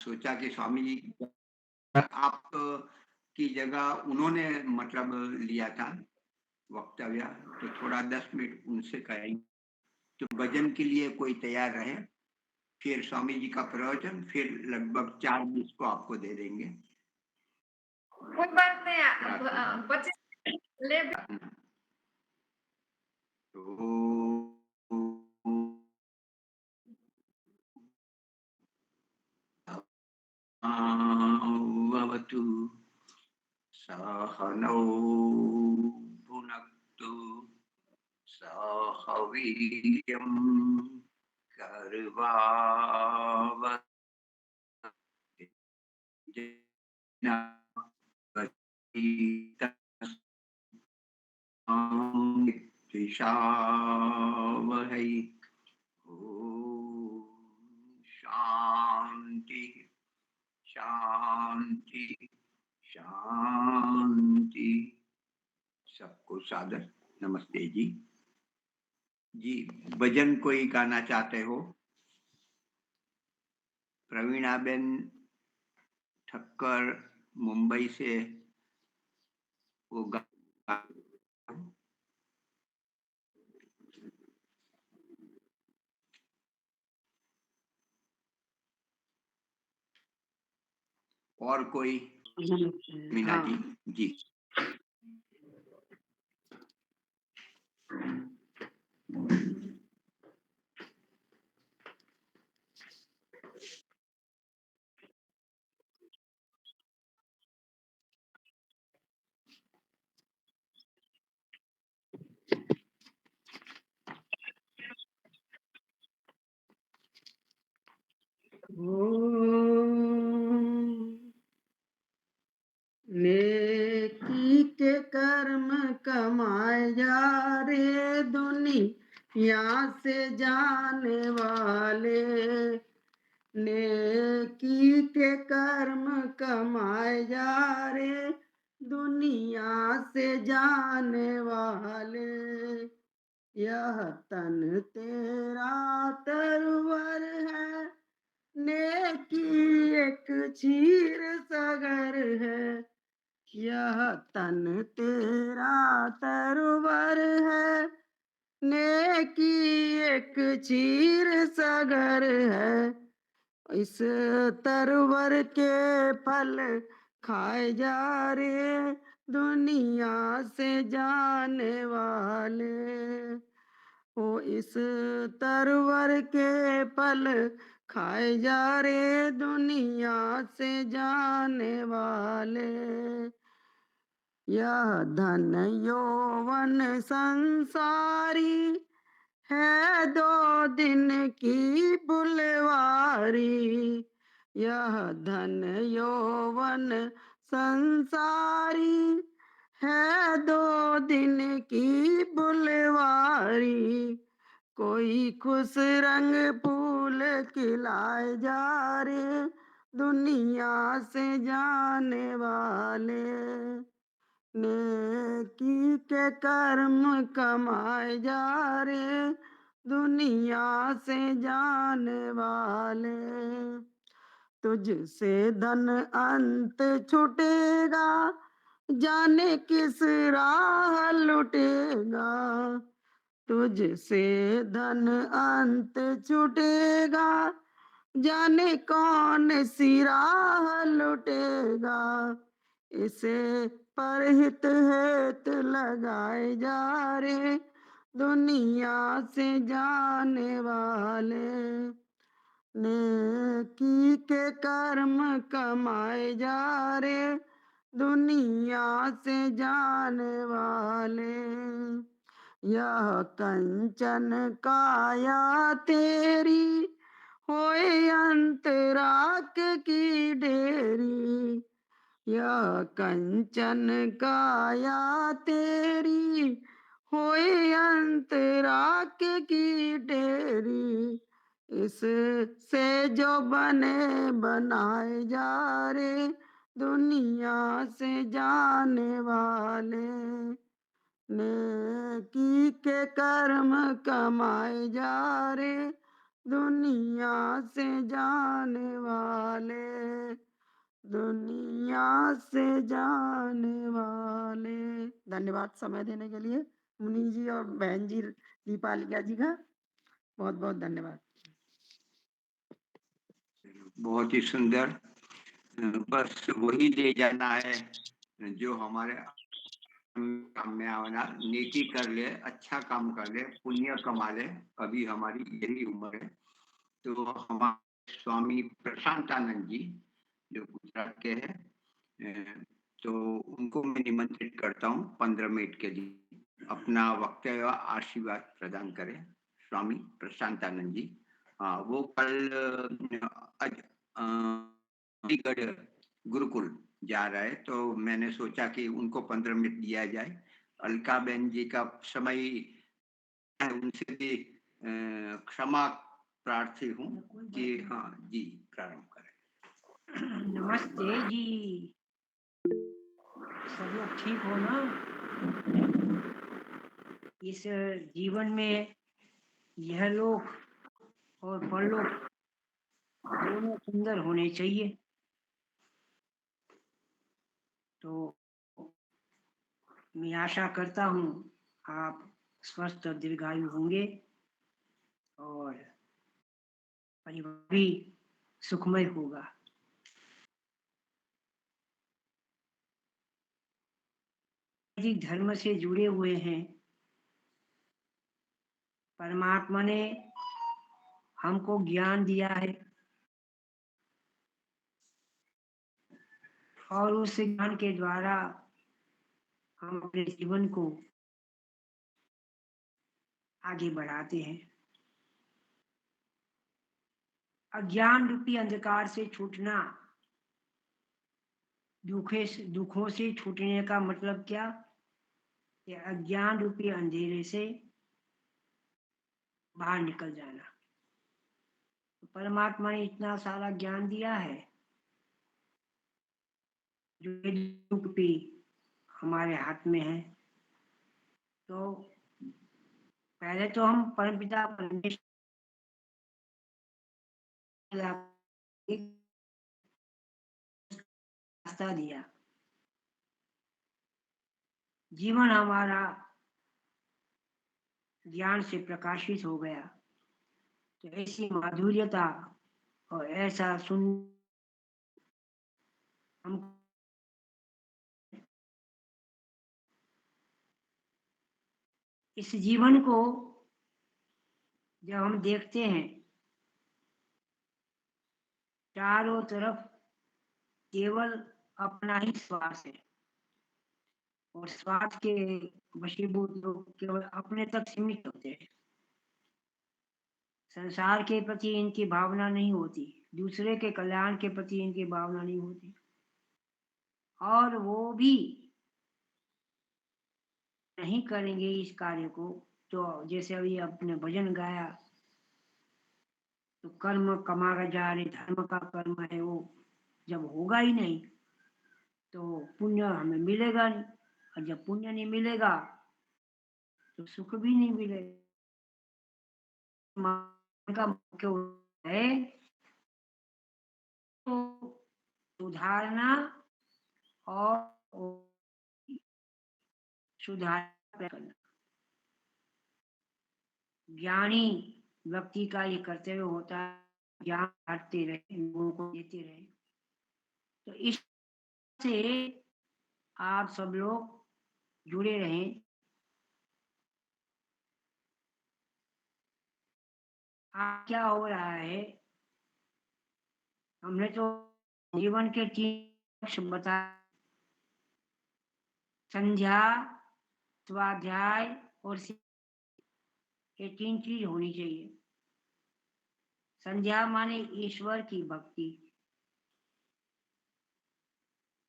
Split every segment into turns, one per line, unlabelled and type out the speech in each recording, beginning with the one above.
सोचा कि स्वामी जी आप की जगह उन्होंने मतलब लिया था वक्तव्य, तो थोड़ा 10 मिनट उनसे कहेंगे। तो भजन के लिए कोई तैयार रहे, फिर स्वामी जी का प्रवचन, फिर लगभग 4:20 को आपको दे देंगे।
कोई बात नहीं
प्रार्थना।
25 ले
प्रार्थना। तो भवतु सहनौ भुनक्तु सह वीर्यं कर्वावहै द्विषावहै। ओम शांति शांति शांति। सबको सादर नमस्ते जी। जी, भजन कोई गाना चाहते हो? प्रवीणाबेन ठक्कर मुंबई से वो गा और कोई? मीना
हाँ।
जी। जी।
नेकी के कर्म कमाए जा रे दुनिया से जाने वाले। नेकी के कर्म कमाए जा रे दुनिया से जाने वाले। यह तन तेरा तरवर है, नेकी एक चीर सगर है। यह तन तेरा तरवर है, नेकी एक चीर सगर है। इस तरवर के फल खाए जा रे दुनिया से जाने वाले। ओ इस तरवर के फल खाए जा रे दुनिया से जाने वाले। यह धन यौवन संसारी है, 2 दिन की बुलवारी। यह धन यौवन संसारी है, 2 दिन की बुलवारी। कोई खुश रंग फूल खिलाए जा रे दुनिया से जाने वाले। नेकी के कर्म कमाए जा रे दुनिया से जाने वाले। तुझसे धन अंत छुटेगा, जाने किस राह लुटेगा। तुझसे धन अंत छुटेगा, जाने कौन सी राह लुटेगा। इसे परहित हेत लगाए जा रे दुनिया से जाने वाले। नेकी के कर्म कमाए जा रे दुनिया से जाने वाले। यह कंचन काया तेरी होए अंतराक की डेरी। यह कंचन काया तेरी होए अंतराक की डेरी। इससे जो बने बनाए जा रे दुनिया से जाने वाले। नेकी के कर्म कमाए जा रे दुनिया से जाने वाले, दुनिया से जाने वाले। धन्यवाद समय देने के लिए मुनि जी और बहन जी दीपालिका जी का बहुत बहुत धन्यवाद।
बहुत ही सुंदर। बस वही ले जाना है जो हमारे काम में आना, नेकी कर ले, अच्छा काम कर ले, पुण्य कमा ले। अभी हमारी यही उम्र है। तो हमारे स्वामी प्रशांतानंद जी जो गुजरात के हैं, तो उनको मैं निमंत्रित करता हूँ 15 मिनट के लिए अपना वक्तव्य आशीर्वाद प्रदान करें। स्वामी प्रशांतानंद जी, हाँ, वो कल अलीगढ़ गुरुकुल जा रहा है, तो मैंने सोचा कि उनको 15 मिनट दिया जाए। अलका बहन जी का समय है, उनसे भी क्षमा प्रार्थी हूँ कि हाँ जी प्रारंभ करें।
नमस्ते जी, सब लोग ठीक हो ना? इस जीवन में यह लोक और परलोक दोनों सुंदर होने चाहिए। तो मैं आशा करता हूँ आप स्वस्थ और दीर्घायु होंगे और परिवार भी सुखमय होगा। वैदिक धर्म से जुड़े हुए हैं। परमात्मा ने हमको ज्ञान दिया है और उस ज्ञान के द्वारा हम अपने जीवन को आगे बढ़ाते हैं। अज्ञान रूपी अंधकार से छूटना, दुखों से छूटने का मतलब क्या? कि अज्ञान रूपी अंधेरे से बाहर निकल जाना। तो परमात्मा ने इतना सारा ज्ञान दिया है जो दुख भी हमारे हाथ में है। तो पहले तो हम परमपिता परमेश्वर एक रास्ता दिया। जीवन हमारा ज्ञान से प्रकाशित हो गया। तो ऐसी माधुर्यता और ऐसा सुन हम इस जीवन को जब हम देखते हैं, चारों तरफ केवल अपना ही स्वार्थ है और स्वार्थ के वशीभूत लोग केवल अपने तक सीमित होते हैं। संसार के प्रति इनकी भावना नहीं होती, दूसरे के कल्याण के प्रति इनकी भावना नहीं होती, और वो भी नहीं करेंगे इस कार्य को। तो जैसे अभी आपने भजन गाया, तो कर्म कमा जा रे, धर्म का कर्म है, वो जब होगा ही नहीं तो पुण्य हमें मिलेगा नहीं, और जब पुण्य नहीं मिलेगा तो सुख भी नहीं मिलेगा। मन का मुख्य उद्देश्य है तो सुधारना और सुधार करना। ज्ञानी व्यक्ति का ये कर्तव्य होता है, ज्ञान बांटते रहे, लोगों को देते रहे। तो इससे आप सब लोग जुड़े रहें। आज क्या हो रहा है, हमने तो जीवन के 3 पक्ष बताए, संध्या, स्वाध्याय और ये 3 चीज होनी चाहिए। संध्या माने ईश्वर की भक्ति,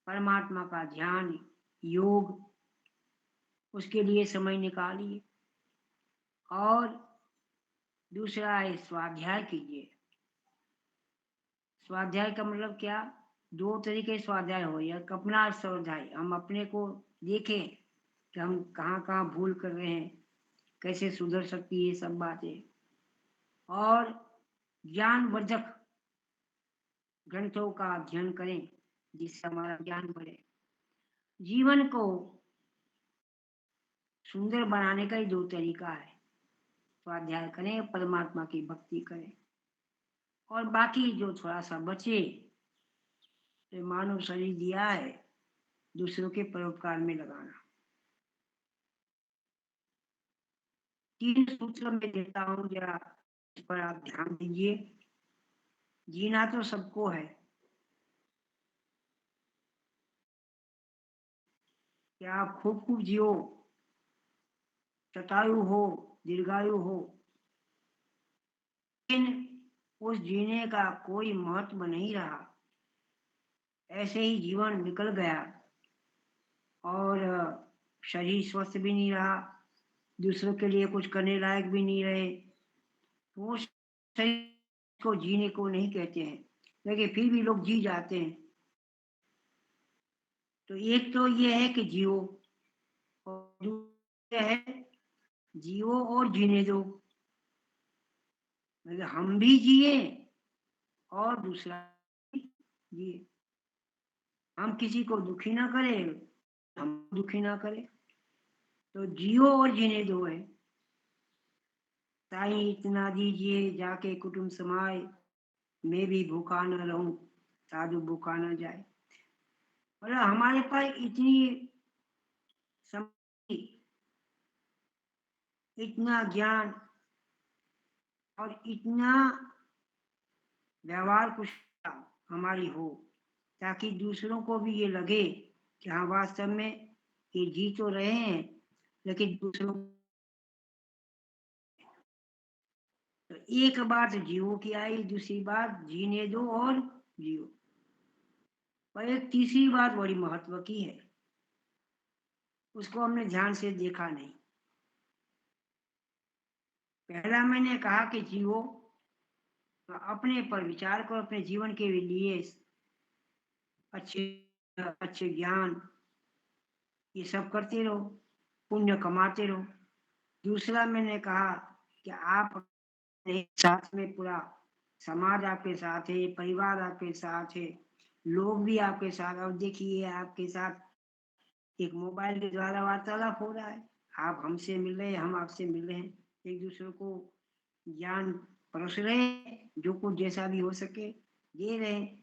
परमात्मा का ध्यान, योग, उसके लिए समय निकालिए। और दूसरा है स्वाध्याय कीजिए। स्वाध्याय का मतलब क्या? 2 तरीके स्वाध्याय हो, या अपना स्वाध्याय, हम अपने को देखें कि हम कहाँ कहाँ भूल कर रहे हैं, कैसे सुधर सकती है ये सब बातें। और ज्ञानवर्धक ग्रंथों का अध्ययन करें जिससे हमारा ज्ञान बढ़े। जीवन को सुंदर बनाने का ही दो तरीका है, स्वाध्याय करें, परमात्मा की भक्ति करें, और बाकी जो थोड़ा सा बचे तो मानव शरीर दिया है दूसरों के परोपकार में लगाना। 3 सूत्र में देता हूं, जरा इस पर आप ध्यान दीजिए। जीना तो सबको है, कि आप खूब जियो, शतायु हो, दीर्घायु हो, लेकिन उस जीने का कोई महत्व नहीं रहा, ऐसे ही जीवन निकल गया और शरीर स्वस्थ भी नहीं रहा, दूसरों के लिए कुछ करने लायक भी नहीं रहे, तो वो शरीर को जीने को नहीं कहते हैं, लेकिन फिर भी लोग जी जाते हैं। तो एक तो ये है कि जियो, और दूसरा है जियो और जीने दो, मतलब हम भी जिए और दूसरा भी जिए। हम किसी को दुखी ना करें, हम दुखी ना करें, तो जियो और जीने दो है। ताई इतना दीजिए जाके कुटुंब समाए, मैं भी भूखा न रहूं, साधु भूखा न जाए। मतलब हमारे पास इतनी समझ, इतना ज्ञान और इतना व्यवहार कुशलता हमारी हो, ताकि दूसरों को भी ये लगे कि हाँ वास्तव में ये जी तो रहे हैं, लेकिन दूसरों। तो एक बात जियो की आई, दूसरी बात जीने दो और जियो, और एक तीसरी बात बड़ी महत्व की है, उसको हमने ध्यान से देखा नहीं। पहला मैंने कहा कि जियो, तो अपने पर विचार करो, अपने जीवन के लिए अच्छे अच्छे ज्ञान ये सब करते रहो, पुण्य कमाते रहो। दूसरा मैंने कहा कि आप अपने साथ में पूरा समाज आपके साथ है, परिवार आपके साथ है, लोग भी आपके साथ। और देखिए आपके साथ एक मोबाइल के द्वारा वार्तालाप हो रहा है, आप हमसे मिल रहे हैं, हम आपसे मिल रहे हैं, एक दूसरे को ज्ञान परोस रहे हैं, जो कुछ जैसा भी हो सके दे रहे हैं,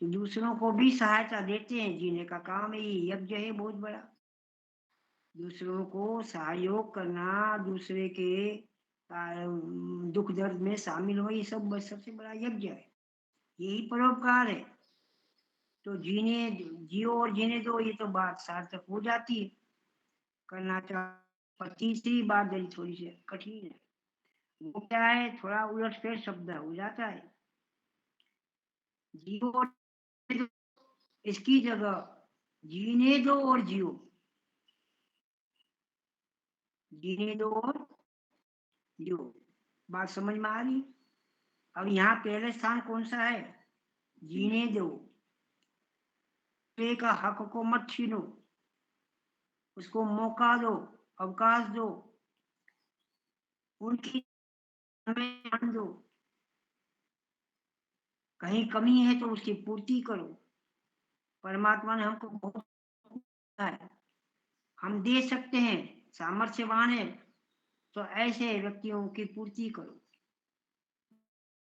तो दूसरों को भी सहायता देते हैं। जीने का काम है, ये यज्ञ है बहुत बड़ा, दूसरों को सहयोग करना, दूसरे के दुख दर्द में शामिल हो, ये सब सबसे बड़ा यज्ञ है, यही परोपकार है। तो जीने जियो और जीने दो, ये तो बात सार्थक हो जाती है, करना चाहिए। पर तीसरी बात जरी थोड़ी सी कठिन है, वो क्या है, थोड़ा उलटफेर शब्द हो जाता है। जियो और जीने दो, इसकी जगह जीने दो और जियो, जीने दो और जियो, बात समझ में आ रही। अब यहाँ पहले स्थान कौन सा है, जीने दो, दूसरे का हक को मत छीनो, उसको मौका दो, अवकाश दो, उनकी ध्यान दो, कहीं कमी है तो उसकी पूर्ति करो। परमात्मा ने हमको बहुत दिया है, हम दे सकते हैं, सामर्थ्यवान है, तो ऐसे व्यक्तियों की पूर्ति करो,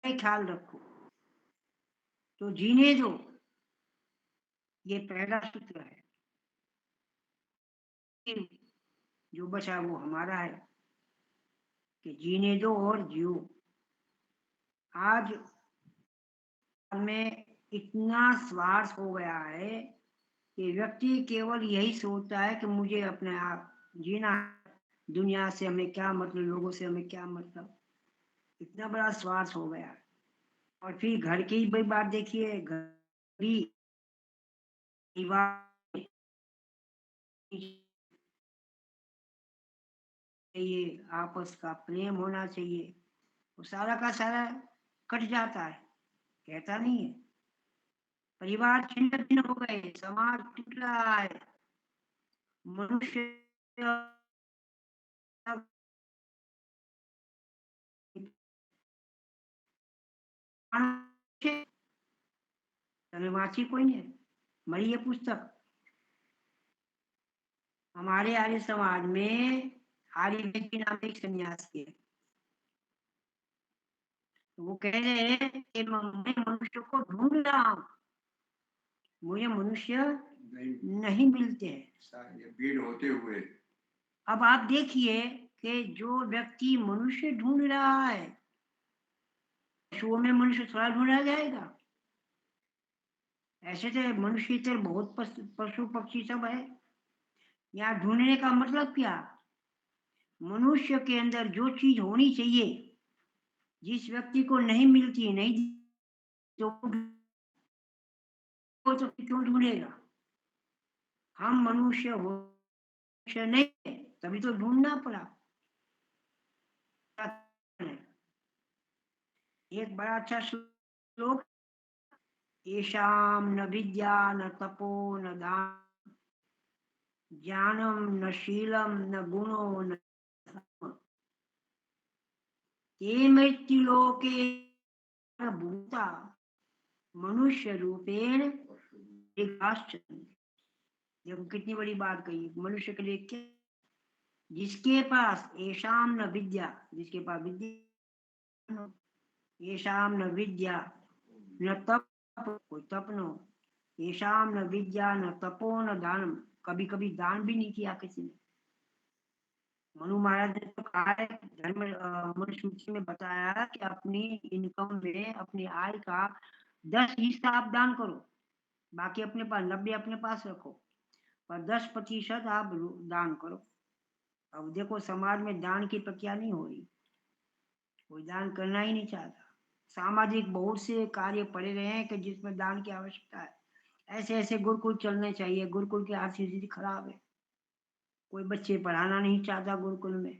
ख्याल रखो। तो जीने दो, ये पहला सूत्र है, जो बचा वो हमारा है, कि जीने दो और जियो। आज में इतना स्वार्थ हो गया है कि व्यक्ति केवल यही सोचता है कि मुझे अपने आप जीना है, दुनिया से हमें क्या मतलब, लोगों से हमें क्या मतलब, इतना बड़ा स्वार्थ हो गया। और फिर घर की ही बड़ी बात देखिए, घर भी परिवार, ये आपस का प्रेम होना चाहिए, वो सारा का सारा कट जाता है, कहता नहीं है। परिवार छिन्न भिन्न हो गए, समाज टूट रहा है, मनुष्य તમે વાંચી કોઈ ને મળી ये पुस्तक? हमारे आर्य समाज में आर्य व्यक्ति नाम एक सन्यासी है। वो कह रहे हैं कि मैं मनुष्य को ढूंढ रहा हूँ, मुझे मनुष्य
नहीं
नहीं मिलते हैं।
ये भीड़ होते हुए
अब आप देखिए कि जो व्यक्ति मनुष्य ढूंढ रहा है, पशुओं में मनुष्य थोड़ा ढूंढा जाएगा? ऐसे तो मनुष्य इतर बहुत पशु पक्षी सब है। यहाँ ढूंढने का मतलब क्या? मनुष्य के अंदर जो चीज होनी चाहिए, जिस व्यक्ति को नहीं मिलती, नहीं तो क्यों ढूंढेगा? हम मनुष्य हो, मनुष्य नहीं है, तभी तो ढूंढना पड़ा। एक बड़ा अच्छा श्लोक, येषाम न विद्या न तपो न दान ज्ञानम न शीलम न गुणो न धर्म, ते मृत्युलोके भूता मनुष्य रूपेण विकासचन्ति। देखो कितनी बड़ी बात कही। मनुष्य के लिए क्या? जिसके पास येषाम न विद्या, जिसके पास विद्या, येषाम न विद्या न तप, कोई तप न हो, येषाम न विद्या न तपो न दानम, कभी कभी दान भी नहीं किया किसी ने। मनु महाराज ने तो कहा है, धर्म मनुस्मृति में बताया कि अपनी इनकम में, अपनी आय का 10 हिस्सा आप दान करो, बाकी अपने पास 90 अपने पास रखो, पर 10% आप दान करो। अब देखो समाज में दान की प्रक्रिया नहीं हो रही, कोई दान करना ही नहीं चाहता। सामाजिक बहुत से कार्य पड़े रहे हैं कि जिसमें दान की आवश्यकता है। ऐसे ऐसे गुरुकुल चलने चाहिए। गुरुकुल की आर्थिक स्थिति खराब है, कोई बच्चे पढ़ाना नहीं चाहता गुरुकुल में,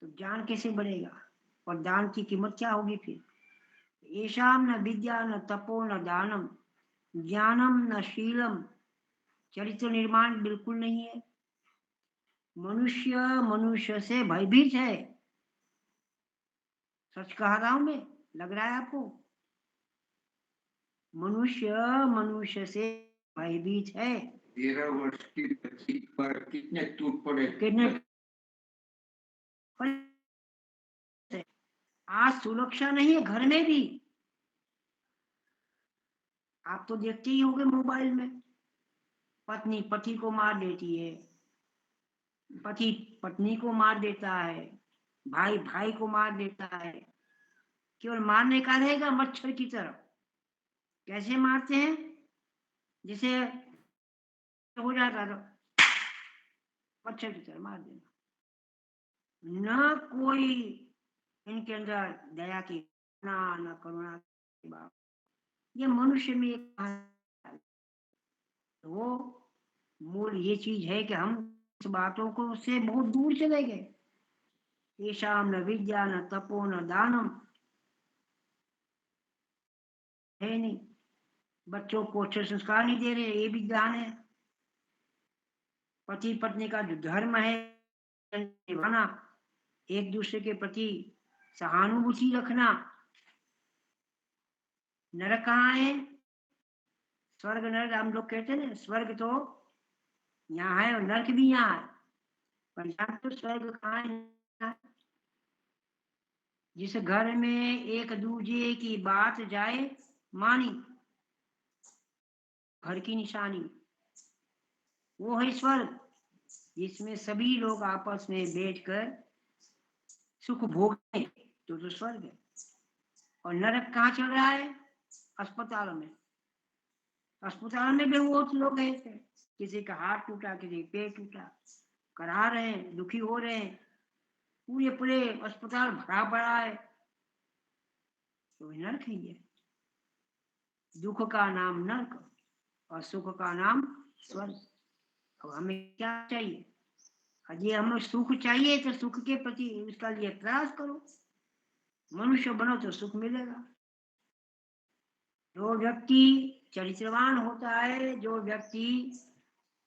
तो ज्ञान कैसे बढ़ेगा? और दान की कीमत क्या होगी फिर? येषाम न विद्या न तपो न दानम ज्ञानम न शीलम, चरित्र निर्माण बिल्कुल नहीं है। मनुष्य मनुष्य से भयभीत है। सच कह रहा हूं मैं, लग रहा है आपको? मनुष्य मनुष्य से भयभीत है।
13 वर्ष की बच्ची पर कितने टूट पड़े,
कितने आज सुरक्षा नहीं है घर में भी। आप तो देखते ही होंगे मोबाइल में, पत्नी पति को मार देती है, पति पत्नी को मार देता है, भाई भाई को मार देता है। केवल मारने का रहेगा मच्छर की तरह। कैसे मारते हैं? जैसे हो जाता तो मच्छर की तरह मार देना। न कोई इनके अंदर दया की न करुणा की बात। ये मनुष्य में एक वो मूल ये चीज है कि हम इस बातों को से बहुत दूर चले गए। येषाम न विद्या न तपो न दानम, है नहीं। बच्चों को अच्छे संस्कार नहीं दे रहे, ये भी दान है। पति पत्नी का जो धर्म है निभाना, एक दूसरे के प्रति सहानुभूति रखना। नरक कहाँ है? स्वर्ग नरक हम लोग कहते हैं ना, स्वर्ग तो यहाँ है और नरक भी यहाँ है, पर यहाँ तो स्वर्ग कहाँ है? जिस घर में एक दूसरे की बात जाए मानी, घर की निशानी, वो है स्वर्ग, जिसमें सभी लोग आपस में बैठकर सुख भोगते, तो स्वर्ग है। और नरक कहाँ चल रहा है? अस्पताल में। अस्पताल में भी बहुत लोग गए थे, किसी का हाथ टूटा, किसी का पेट टूटा, करा रहे हैं, दुखी हो रहे हैं, पूरे पूरे अस्पताल भरा पड़ा है, तो नरक है ये। दुख का नाम नरक और सुख का नाम स्वर्ग। अब हमें क्या चाहिए? यदि हमें सुख चाहिए तो सुख के प्रति उसका लिए प्रयास करो, मनुष्य बनो तो सुख मिलेगा। जो व्यक्ति चरित्रवान होता है, जो व्यक्ति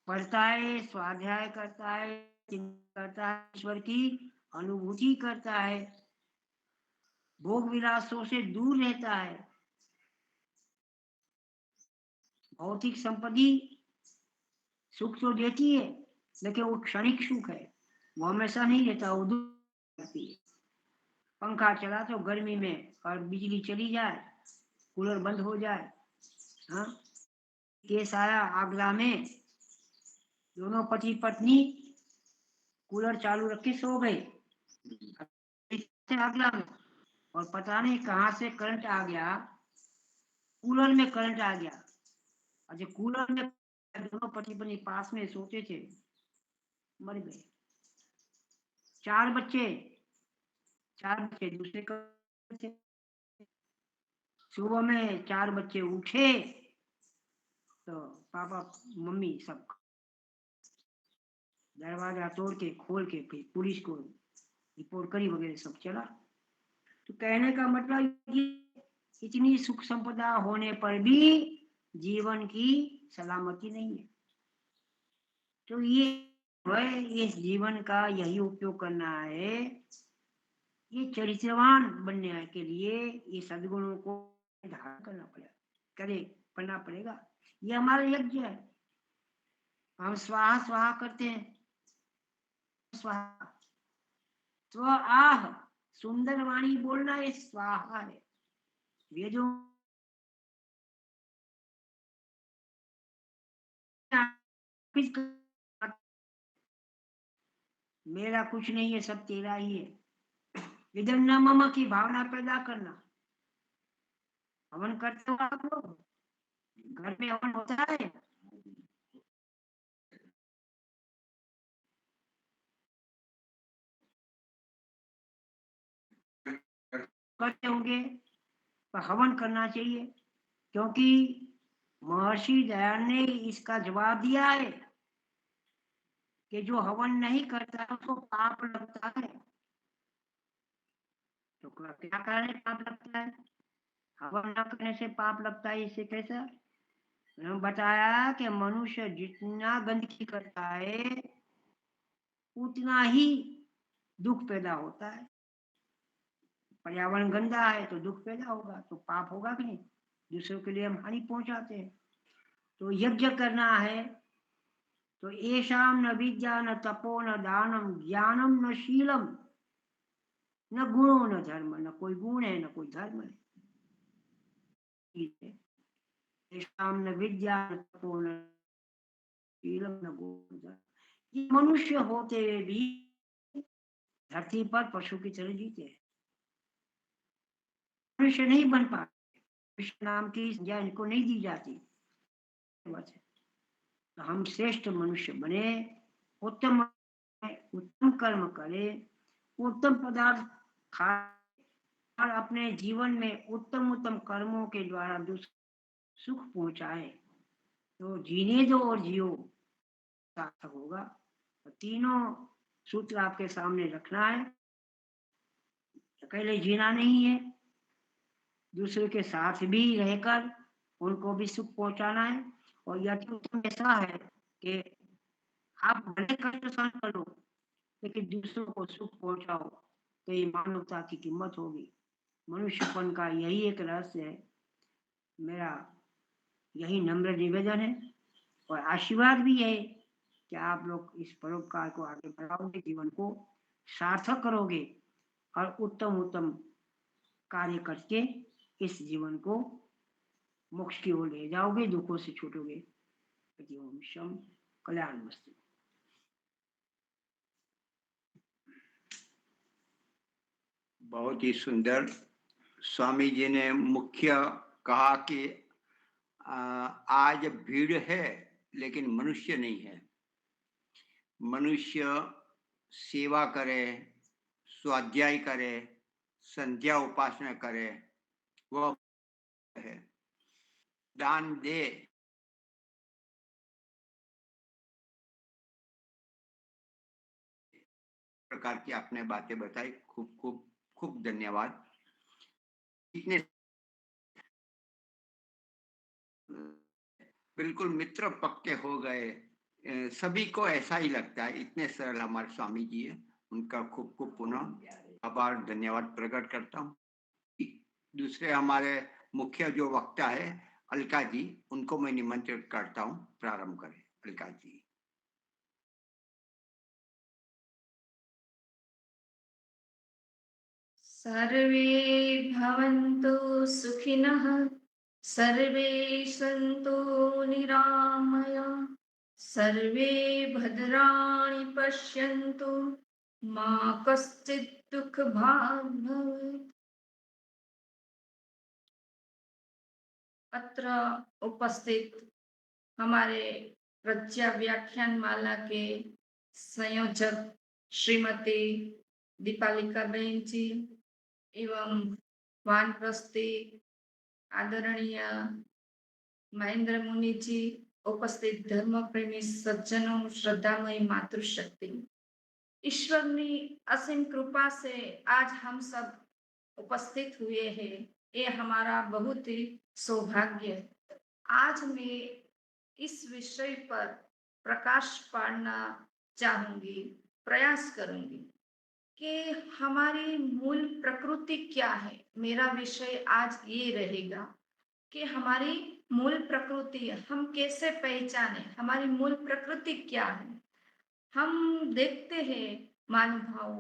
पढ़ता है, स्वाध्याय करता है, चिंतन करता है, ईश्वर की अनुभूति करता है, भोग विलासों से दूर रहता है। भौतिक संपत्ति सुख तो देती है, लेकिन वो क्षणिक सुख है, वो हमेशा नहीं रहता, वो दूर रहती है। पंखा चला तो गर्मी में और बिजली चली जाए, कूलर बंद हो जाए। हाँ, केस आया आगरा में, दोनों पति पत्नी कूलर चालू रख के सो गए आगरा में, और पता नहीं कहाँ से करंट आ गया, कूलर में करंट आ गया। अच्छा, कूलर में दोनों पति पत्नी पास में सोते थे, मर गए। चार बच्चे दूसरे थे। सुबह में चार बच्चे उठे तो पापा मम्मी सब दरवाजा तोड़ के खोल के फिर पुलिस को रिपोर्ट करी वगैरह सब चला। तो कहने का मतलब ये, इतनी सुख संपदा होने पर भी जीवन की सलामती नहीं है। तो ये है, इस जीवन का यही उपयोग करना है। ये चरित्रवान बनने के लिए ये सद्गुणों को धारण करना पड़ेगा। ये हमारा यज्ञ है। हम स्वाहा स्वाहा करते हैं, स्वाहा स्व आह, सुंदर वाणी बोलना ये स्वाहा है। वेदों मेरा कुछ नहीं है, सब तेरा ही है। इधर न मम की भावना पैदा करना। हवन करते हो आप लोग, घर में हवन होता है? करते होंगे, तो हवन करना चाहिए, क्योंकि महर्षि दयान ने इसका जवाब दिया है कि जो हवन नहीं करता उसको पाप लगता है। तो क्या कारण पाप लगता है? हवन न करने से पाप लगता है, इससे कैसा? उन्होंने बताया कि मनुष्य जितना गंदगी करता है उतना ही दुख पैदा होता है। पर्यावरण गंदा है तो दुख पैदा होगा, तो पाप होगा कि नहीं? दूसरों के लिए हम हानि पहुंचाते हैं। तो यज्ञ करना है तो येषाम न विद्या न तपो न दानम ज्ञानम न शीलम न गुणो न धर्म। न कोई गुण है न कोई धर्म है। येषाम न विद्या न तपो न शीलम न गुणो न धर्म। ये मनुष्य होते हुए भी धरती पर पशु की तरह जीते हैं, मनुष्य नहीं बन पाते। मनुष्य नाम की संज्ञा इनको नहीं दी जाती। तो हम श्रेष्ठ मनुष्य बने, उत्तम कर्म करें, उत्तम पदार्थ खाएं और अपने जीवन में उत्तम कर्मों के द्वारा दूसरों सुख पहुंचाए। तो जीने दो और जियो, सार्थक होगा। तो तीनों सूत्र आपके सामने रखना है। अकेले जीना नहीं है, दूसरे के साथ भी रहकर उनको भी सुख पहुंचाना है। और यह तो ऐसा है कि आप भले कष्ट सहन करो लेकिन दूसरों को सुख पहुंचाओ, तो ये मानवता की कीमत होगी। मनुष्यपन का यही एक रहस्य है। मेरा यही नम्र निवेदन है और आशीर्वाद भी है कि आप लोग इस परोपकार को आगे बढ़ाओगे, जीवन को सार्थक करोगे और उत्तम कार्य करके इस जीवन को मोक्ष की ओर ले जाओगे, दुखों से छूटोगे। ओम शम कल्याण मस्तु।
बहुत ही सुंदर। स्वामी जी ने मुख्य कहा कि आज भीड़ है लेकिन मनुष्य नहीं है। मनुष्य सेवा करे, स्वाध्याय करे, संध्या उपासना करे, वह है। दान दे, प्रकार की आपने बातें बताई, खूब धन्यवाद। इतने बिल्कुल मित्र पक्के हो गए, सभी को ऐसा ही लगता है। इतने सरल हमारे स्वामी जी है, उनका खूब पुनः आभार धन्यवाद प्रकट करता हूँ। दूसरे हमारे मुख्य जो वक्ता है अलका जी, उनको मैं निमंत्रित करता हूँ, प्रारंभ करें। अलका जी।
सर्वे भवन्तु सुखिनः, सर्वे सन्तु निरामया, सर्वे भद्राणि पश्यन्तु, मा कश्चित् दुःखभाग् भवेत्। अत्र उपस्थित हमारे प्रज्ञा व्याख्यान माला के संयोजक श्रीमती दीपालिका बहन जी एवं वानप्रस्थी आदरणीय महेंद्र मुनि जी, उपस्थित धर्म प्रेमी सज्जनों, श्रद्धामयी मातृशक्ति, ईश्वरनी असीम कृपा से आज हम सब उपस्थित हुए हैं। ये हमारा बहुत ही सौभाग्य है। आज मैं इस विषय पर प्रकाश पाड़ना चाहूंगी, प्रयास करूंगी कि हमारी मूल प्रकृति क्या है। मेरा विषय आज ये रहेगा कि हमारी मूल प्रकृति हम कैसे पहचाने, हमारी मूल प्रकृति क्या है। हम देखते हैं महानुभाव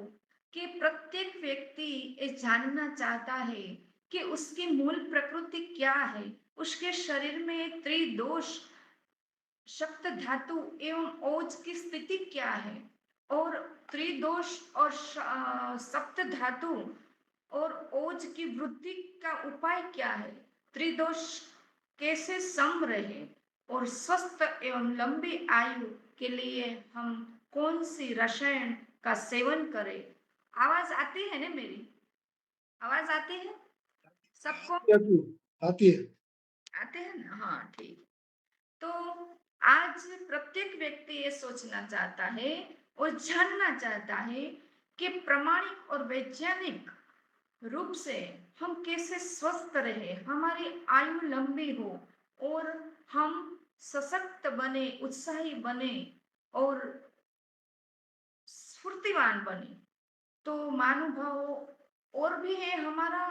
कि प्रत्येक व्यक्ति ये जानना चाहता है कि उसकी मूल प्रकृति क्या है, उसके शरीर में त्रिदोष सप्त धातु एवं ओज की स्थिति क्या है, और त्रिदोष और सप्त धातु और ओज की वृद्धि का उपाय क्या है, त्रिदोष कैसे सम रहे, और स्वस्थ एवं लंबी आयु के लिए हम कौन सी रसायन का सेवन करें। आवाज आती है ना मेरी? आवाज आती है सबको?
आती है।
आते हैं ना? हाँ, ठीक। तो आज प्रत्येक व्यक्ति ये सोचना चाहता है और जानना चाहता है कि प्रामाणिक और वैज्ञानिक रूप से हम कैसे स्वस्थ रहे, हमारी आयु लंबी हो और हम सशक्त बने, उत्साही बने और स्फूर्तिवान बने। तो महानुभाव और भी है, हमारा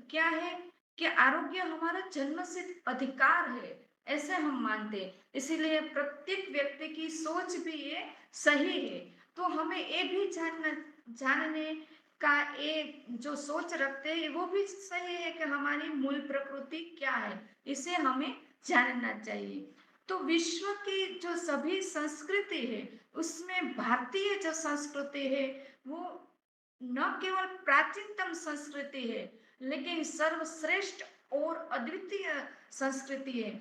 क्या है कि आरोग्य हमारा जन्मसिद्ध अधिकार है, ऐसे हम मानते हैं। इसीलिए प्रत्येक व्यक्ति की सोच भी ये सही है। तो हमें ये भी जानने का ये जो सोच रखते हैं वो भी सही है कि हमारी मूल प्रकृति क्या है, इसे हमें जानना चाहिए। तो विश्व की जो सभी संस्कृति है उसमें भारतीय जो संस्कृति है वो न केवल प्राचीनतम संस्कृति है लेकिन सर्वश्रेष्ठ और अद्वितीय संस्कृति है।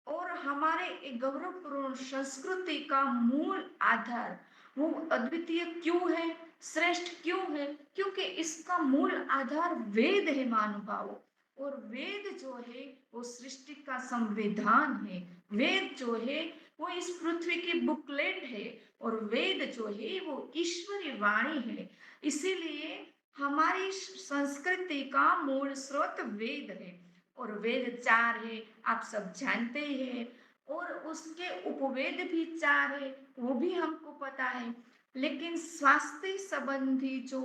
और हमारे गौरवपूर्ण संस्कृति का मूल आधार वो अद्वितीय क्यों है, श्रेष्ठ क्यों है? क्योंकि इसका मूल आधार वेद है महानुभावों। और वेद जो है वो सृष्टि का संविधान है। वेद जो है वो इस पृथ्वी की बुकलेट है और वेद जो है वो ईश्वरी वाणी है। इसीलिए हमारी संस्कृति का मूल स्रोत वेद है और वेद 4 है, आप सब जानते हैं। और उसके उपवेद भी 4 है, वो भी हमको पता है। लेकिन स्वास्थ्य संबंधी जो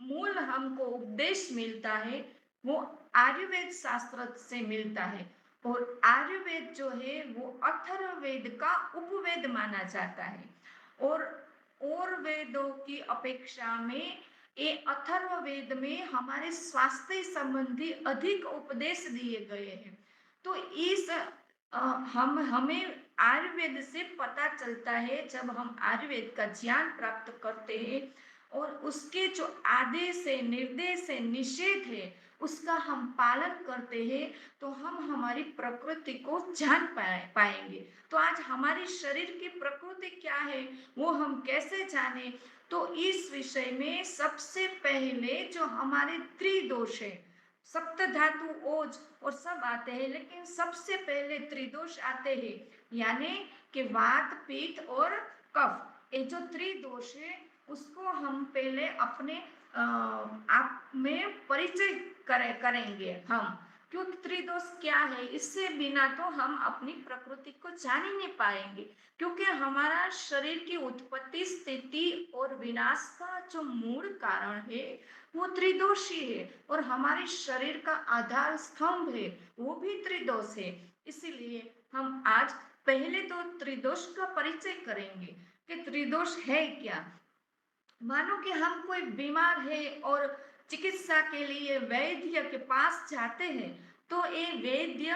मूल हमको उपदेश मिलता है वो आयुर्वेद शास्त्र से मिलता है। और आयुर्वेद जो है वो अथर्ववेद का उपवेद माना जाता है। और वेदों की अपेक्षा में ये अथर्ववेद में हमारे स्वास्थ्य संबंधी अधिक उपदेश दिए गए हैं। तो इस हमें आयुर्वेद से पता चलता है, जब हम आयुर्वेद का ज्ञान प्राप्त करते हैं और उसके जो आदेश है, निर्देश है, निषेध है, उसका हम पालन करते हैं तो हम हमारी प्रकृति को जान पाएंगे। तो आज हमारी शरीर की प्रकृति क्या है वो हम कैसे जाने? तो इस विषय में सबसे पहले जो हमारे त्रिदोष है, सप्त धातु ओज और सब आते हैं, लेकिन सबसे पहले त्रिदोष आते हैं, यानी कि वात पित्त और कफ। ये जो त्रिदोष है उसको हम पहले अपने आप में परिचय करेंगे हम। क्योंकि त्रिदोष क्या है, इससे बिना तो हम अपनी प्रकृति को जान ही नहीं पाएंगे, क्योंकि हमारा शरीर की उत्पत्ति, स्थिति और विनाश का जो मूल कारण है वो त्रिदोषी है, और हमारे शरीर का आधार स्तंभ है वो भी त्रिदोष है। इसीलिए हम आज पहले तो त्रिदोष का परिचय करेंगे कि त्रिदोष है क्या। मानो कि हम कोई बीमार है और चिकित्सा के लिए वैद्य के पास जाते हैं, तो ये वैद्य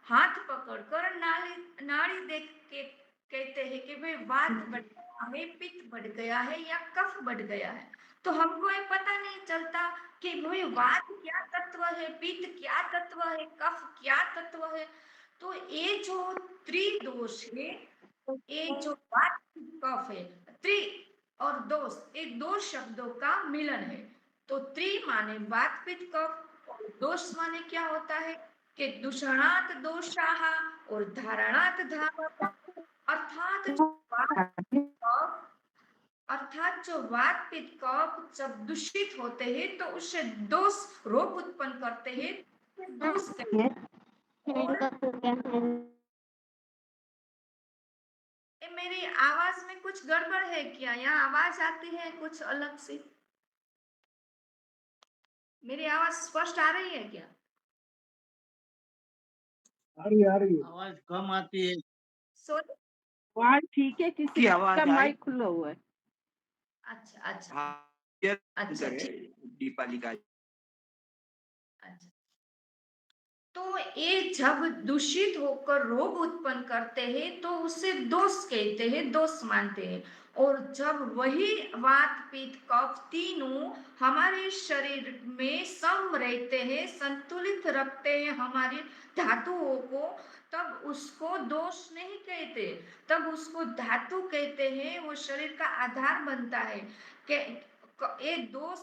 हाथ पकड़कर नाड़ी नाड़ी देख के कहते हैं कि भाई वात बढ़ गया है, पित्त बढ़ गया है या कफ बढ़ गया है। तो हमको ये पता नहीं चलता कि भाई वात क्या तत्व है, पित्त क्या तत्व है, कफ क्या तत्व है। तो ये जो त्रिदोष है, ये जो वात कफ है, त्रि और दोष, ये दो शब्दों का मिलन है। तो त्रि माने वात पित्त कफ, और दोष माने क्या होता है कि दूषणात दोषाः और धारणात धारा, अर्थात जो वात कफ, अर्थात जो वात पित्त कफ जब दूषित होते हैं तो उससे दोष रोग उत्पन्न करते हैं, दोष कहते हैं। और ये मेरी आवाज में कुछ गड़बड़ है क्या? यहाँ आवाज आती है कुछ अलग से? मेरी आवाज स्पष्ट आ रही है क्या?
आ रही है। आवाज कम आती है।
सॉरी।
आवाज ठीक है, किसी
की आवाज
का
आई?
माइक खुला हुआ है।
अच्छा अच्छा
हाँ, ये
अच्छा
अंतर है
ठीक।
दीपाली का।
अच्छा, तो ये जब दूषित होकर रोग उत्पन्न करते हैं तो उसे दोष कहते हैं, दोष मानते हैं। और जब वही वात पित्त कफ तीनों हमारे शरीर में सम रहते हैं, संतुलित रखते हैं हमारी धातुओं को, तब उसको दोष नहीं कहते, तब उसको धातु कहते हैं। वो शरीर का आधार बनता है। कि ये दोष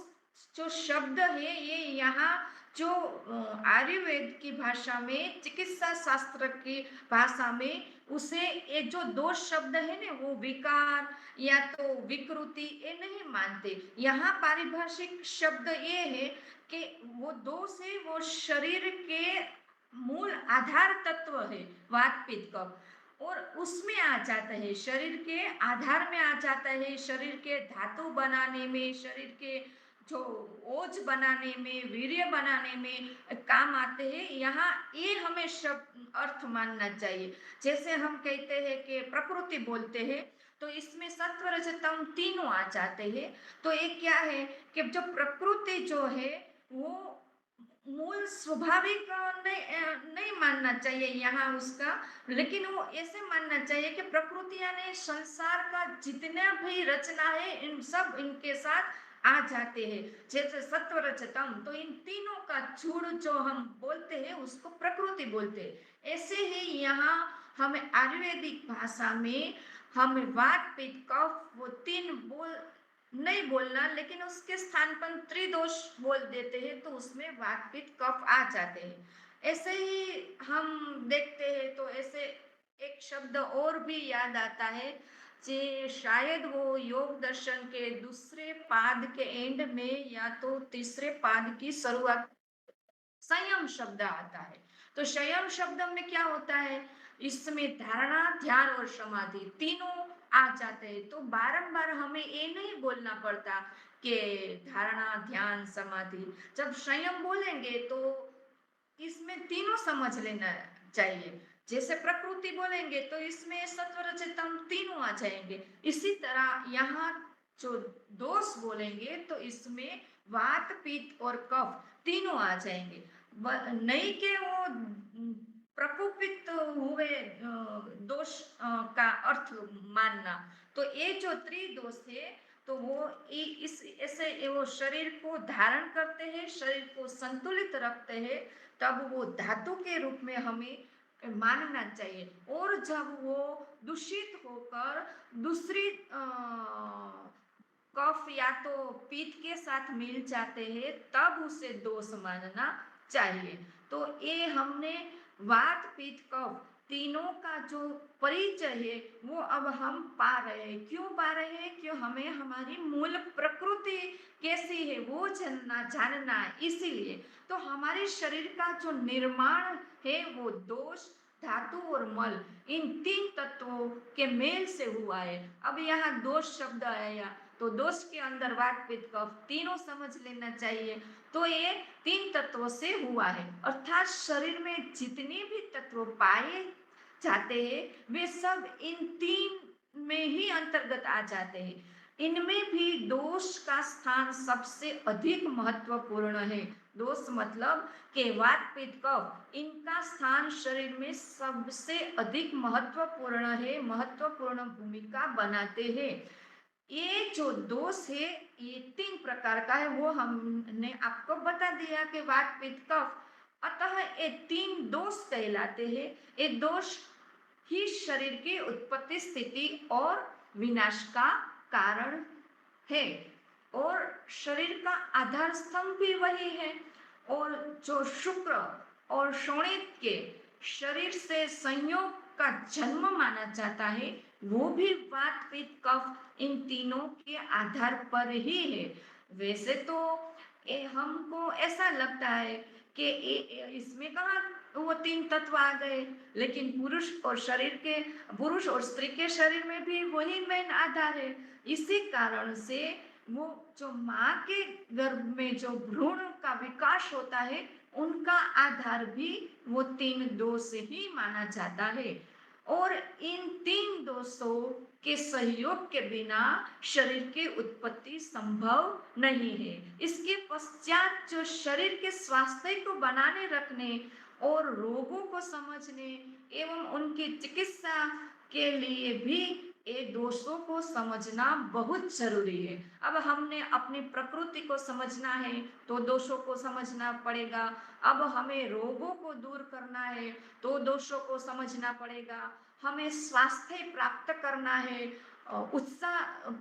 जो शब्द है, ये यहाँ जो आयुर्वेद की भाषा में, चिकित्सा शास्त्र की भाषा में, उसे ये जो दोष शब्द है ना, वो विकार या तो विकृति ये नहीं मानते। यहाँ पारिभाषिक शब्द ये है कि वो दोष है, वो शरीर के मूल आधार तत्व है, वात पित्त कफ, और उसमें आ जाता है, शरीर के आधार में आ जाता है, शरीर के धातु बनाने में, शरीर के जो ओज बनाने में, वीर्य बनाने में काम आते हैं। यहाँ ये हमें शब्द अर्थ मानना चाहिए। जैसे हम कहते हैं कि प्रकृति बोलते हैं, तो इसमें सत्व रजतम तीनों आ जाते हैं। तो ये क्या है कि जो प्रकृति जो है वो मूल स्वाभाविक नहीं मानना चाहिए यहाँ उसका, लेकिन वो ऐसे मानना चाहिए कि प्रकृति यानी संसार का जितना भी रचना है, इन सब इनके साथ आ जाते हैं। जैसे सत्व रजतम, तो इन तीनों का जुड़ जो हम बोलते हैं उसको प्रकृति बोलते हैं। ऐसे ही यहाँ हमें आयुर्वेदिक भाषा में हमें वात पित्त कफ वो तीन बोल नहीं बोलना, लेकिन उसके स्थान पर त्रिदोष बोल देते हैं, तो उसमें वात पित्त कफ आ जाते हैं। ऐसे ही हम देखते हैं तो ऐसे एक शब्द और भी याद आता है, जे शायद वो योग दर्शन के दूसरे पाद के एंड में या तो तीसरे पाद की शुरुआत, संयम शब्द आता है। तो संयम शब्द में क्या होता है, इसमें धारणा, ध्यान और समाधि तीनों आ जाते हैं। तो बारंबार हमें ये नहीं बोलना पड़ता कि धारणा, ध्यान, समाधि। जब संयम बोलेंगे तो इसमें तीनों समझ लेना चाहिए। जैसे प्रकृति बोलेंगे तो इसमें सत्व रजतम तीनों आ जाएंगे। इसी तरह यहाँ जो दोष बोलेंगे तो इसमें वात पित्त और कफ तीनों आ जाएंगे। नहीं के वो प्रकोपित हुए दोष का अर्थ मानना। तो ये जो त्रिदोष है, तो वो इस ऐसे वो शरीर को धारण करते हैं, शरीर को संतुलित रखते हैं, तब वो धातु के रूप में हमें मानना चाहिए। और जब वो दूषित होकर दूसरी कफ या तो पित्त के साथ मिल जाते हैं, तब उसे दोष मानना चाहिए। तो ये हमने वात पित्त कफ तीनों का जो परिचय है वो अब हम पा रहे हैं। क्यों पा रहे हैं? क्यों हमें हमारी मूल प्रकृति कैसी है वो जानना है, इसीलिए। तो हमारे शरीर का जो निर्माण है वो दोष, धातु और मल, इन तीन तत्वों के मेल से हुआ है। अब यहाँ दोष शब्द आया तो दोष के अंदर वात पित्त कफ तीनों समझ लेना चाहिए। तो ये तीन तत्वों से हुआ है, अर्थात शरीर में जितने भी तत्व पाए जाते हैं वे सब इन तीन में ही अंतर्गत आ जाते हैं। इनमें भी दोष का स्थान सबसे अधिक महत्वपूर्ण है। दोष मतलब कि वात पित्त कफ, इनका स्थान शरीर में सबसे अधिक महत्वपूर्ण है, महत्वपूर्ण भूमिका बनाते हैं। ये जो दोष है ये तीन प्रकार का है, वो हमने आपको बता दिया कि वात पित्त कफ। अतः ये तीन दोष कहलाते हैं। ये दोष ही शरीर की उत्पत्ति, स्थिति और विनाश का कारण है, और शरीर का आधार स्तंभ भी वही है। और जो शुक्र और शोणित के शरीर से संयोग का जन्म माना जाता है वो भी वात पित्त कफ इन तीनों के आधार पर ही है। वैसे तो हमको ऐसा लगता है कि इसमें कहाँ वो तीन तत्व आ गए, लेकिन पुरुष और स्त्री के शरीर में भी वही मेन आधार है। इसी कारण से वो जो माँ के गर्भ में जो भ्रूण का विकास होता है उनका आधार भी वो तीन दोष ही माना जाता है। और इन तीन दोषों के सहयोग के बिना शरीर की उत्पत्ति संभव नहीं है। इसके पश्चात जो शरीर के स्वास्थ्य को बनाने रखने और रोगों को समझने एवं उनकी चिकित्सा के लिए भी ये दोषों को समझना बहुत जरूरी है। अब हमने अपनी प्रकृति को समझना है तो दोषों को समझना पड़ेगा। अब हमें रोगों को दूर करना है तो दोषों को समझना पड़ेगा। हमें स्वास्थ्य प्राप्त करना है, उत्साह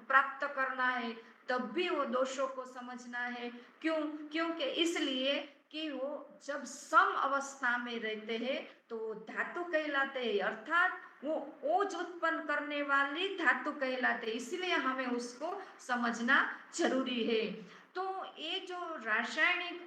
प्राप्त करना है, तब भी वो दोषों को समझना है। क्योंकि इसलिए कि वो जब सम अवस्था में रहते हैं तो धातु कहलाते हैं, अर्थात वो ओज उत्पन्न करने वाली धातु कहलाते हैं, इसलिए हमें उसको समझना जरूरी है। तो ये जो रासायनिक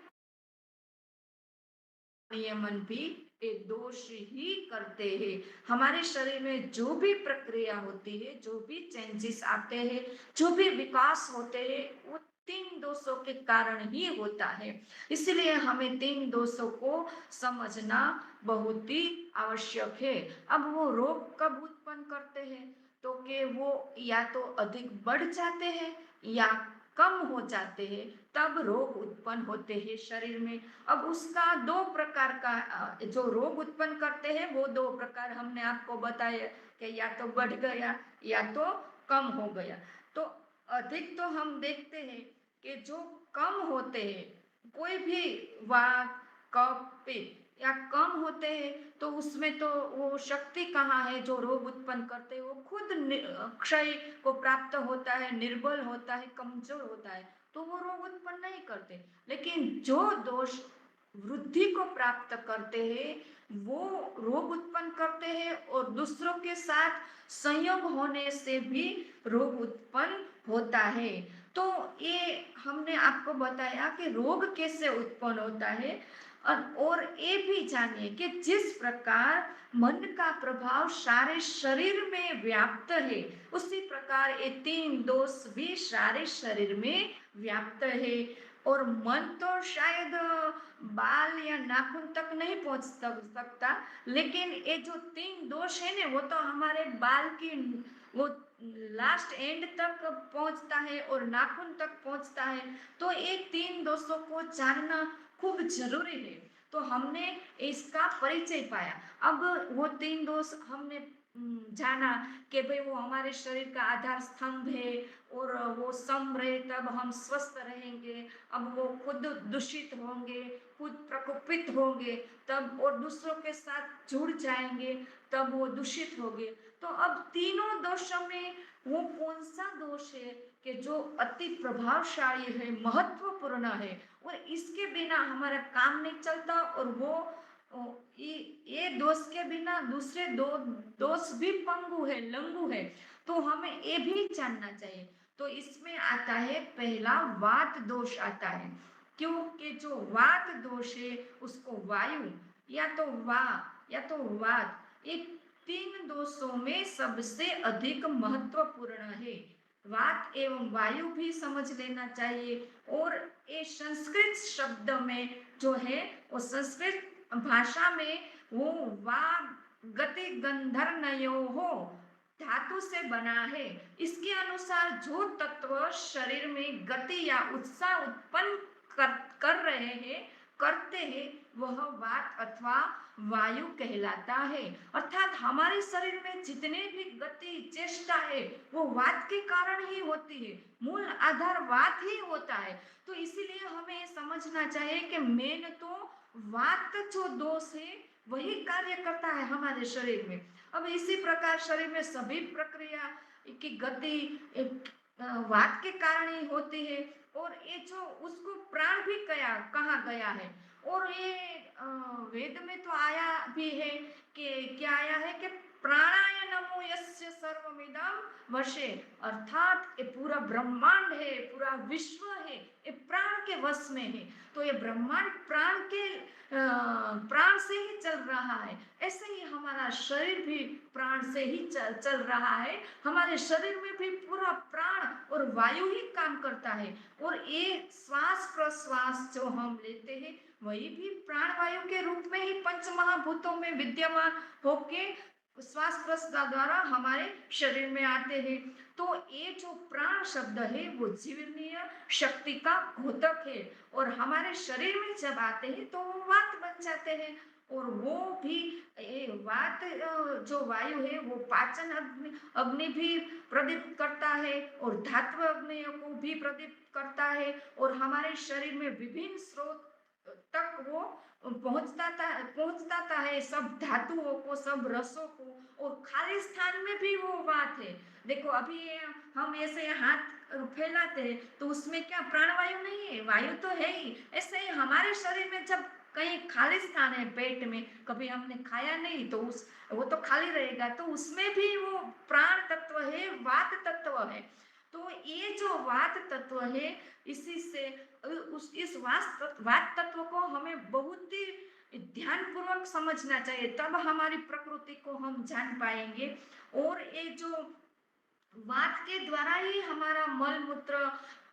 नियमन भी ये दोष ही करते हैं। हमारे शरीर में जो भी प्रक्रिया होती है, जो भी चेंजेस आते हैं, जो भी विकास होते हैं वो तीन दोषों के कारण ही होता है। इसलिए हमें तीन दोषों को समझना बहुत ही आवश्यक है। अब वो रोग कब उत्पन्न करते हैं तो कि वो या तो अधिक बढ़ जाते हैं या कम हो जाते हैं, तब रोग उत्पन्न होते हैं शरीर में। अब उसका दो प्रकार का जो रोग उत्पन्न करते हैं वो दो प्रकार हमने आपको बताया कि या तो बढ़ गया या तो कम हो गया। तो अधिक तो हम देखते हैं कि जो कम होते हैं, कोई भी वात कफ पित्त या कम होते हैं तो उसमें तो वो शक्ति कहाँ है जो रोग उत्पन्न करते हैं, वो खुद क्षय को प्राप्त होता है, निर्बल होता है, कमजोर होता है, तो वो रोग उत्पन्न नहीं करते। लेकिन जो दोष वृद्धि को प्राप्त करते हैं वो रोग उत्पन्न करते हैं, और दूसरों के साथ संयोग होने से भी रोग उत्पन्न होता है। तो ये हमने आपको बताया कि रोग कैसे उत्पन्न होता है। और ये भी जानिए कि जिस प्रकार मन का प्रभाव सारे शरीर में व्याप्त है उसी प्रकार ये तीन दोष भी सारे शरीर में व्याप्त है। और मन तो शायद बाल या नाखून तक नहीं पहुंच सकता, लेकिन ये जो तीन दोष है ना वो तो हमारे बाल की वो लास्ट एंड तक पहुंचता है और नाखून तक पहुंचता है। तो ये तीन दोषों को जानना खूब जरूरी है। तो हमने इसका परिचय पाया। अब वो तीन दोष हमने जाना कि भाई वो हमारे शरीर का आधार स्तंभ है और वो सम रहे तब हम स्वस्थ रहेंगे। अब वो खुद दूषित होंगे, खुद प्रकोपित होंगे तब, और दूसरों के साथ जुड़ जाएंगे तब वो दूषित होंगे। तो अब तीनों दोषों में वो कौन सा दोष है कि जो अति प्रभावशाली है, महत्वपूर्ण है, और इसके बिना हमारा काम नहीं चलता और वो ये दोष के बिना दूसरे दो दोष भी पंगु है, लंगू है, तो हमें ये भी जानना चाहिए। तो इसमें आता है पहला वात दोष आता है, क्योंकि जो वात दोष है उसको वायु या तो वा या तो वात, ये तीन दोषों में सबसे अधिक महत्वपूर्ण है। वात एवं वायु भी समझ लेना चाहिए। और ये संस्कृत शब्द में जो है वो संस्कृत भाषा में वो वा गति गंधर्नयो हो धातु से बना है। इसके अनुसार जो तत्व शरीर में गति या उत्साह उत्पन्न कर रहे हैं, करते हैं, वह वात अथवा वायु कहलाता है। अर्थात हमारे शरीर में जितने भी गति चेष्टा है वो वात के कारण ही होती है, मूल आधार वात ही होता है। तो इसीलिए हमें समझना चाहिए कि मेन तो वात जो दोष है वही कार्य करता है हमारे शरीर में। अब इसी प्रकार शरीर में सभी प्रक्रिया की गति वात के कारण ही होती है। और ये जो उसको प्राण भी कहा गया है। और ये वेद में तो आया भी है कि क्या आया है कि प्राणाय नमो यस्य सर्वमिदं वशे, अर्थात ये पूरा ब्रह्मांड है, पूरा विश्व है, ये प्राण के वश में है। तो ये ब्रह्मांड प्राण से ही चल रहा है। ऐसे ही हमारा शरीर भी प्राण से ही चल रहा है। हमारे शरीर में भी पूरा प्राण और वायु ही काम करता है। और ये श्वास प्रश्वास जो हम लेते हैं वही भी प्राण वायु के रूप में ही पंच महाभूतों में विद्यमान होके श्वास प्रश्वास द्वारा हमारे शरीर में आते हैं। तो ये जो प्राण शब्द है वो जीवनीय शक्ति का घोतक है। और हमारे शरीर में जब आते हैं तो वो वात बन जाते हैं। और वो भी वात जो वायु है वो पाचन अग्नि भी प्रदीप्त करता है और धात्व अग्नि को भी प्रदीप्त करता है। और हमारे शरीर में विभिन्न स्रोत तक वो पहुंचता है सब धातुओं को, सब रसों को। और खाली स्थान में भी वो बात है। देखो अभी हम ऐसे हाथ फैलाते हैं तो उसमें क्या प्राणवायु नहीं है, वायु तो है ही। ऐसे ही हमारे शरीर में जब कहीं खाली स्थान है पेट में, कभी हमने खाया नहीं तो वो तो खाली रहेगा, तो उसमें भी वो प्राण तत्व है, वात तत्व है। तो ये जो वात तत्व है इसी से इस वात तत्व को हमें बहुत ही ध्यान पूर्वक समझना चाहिए, तब हमारी प्रकृति को हम जान पाएंगे। और ये जो वात के द्वारा ही हमारा मल मूत्र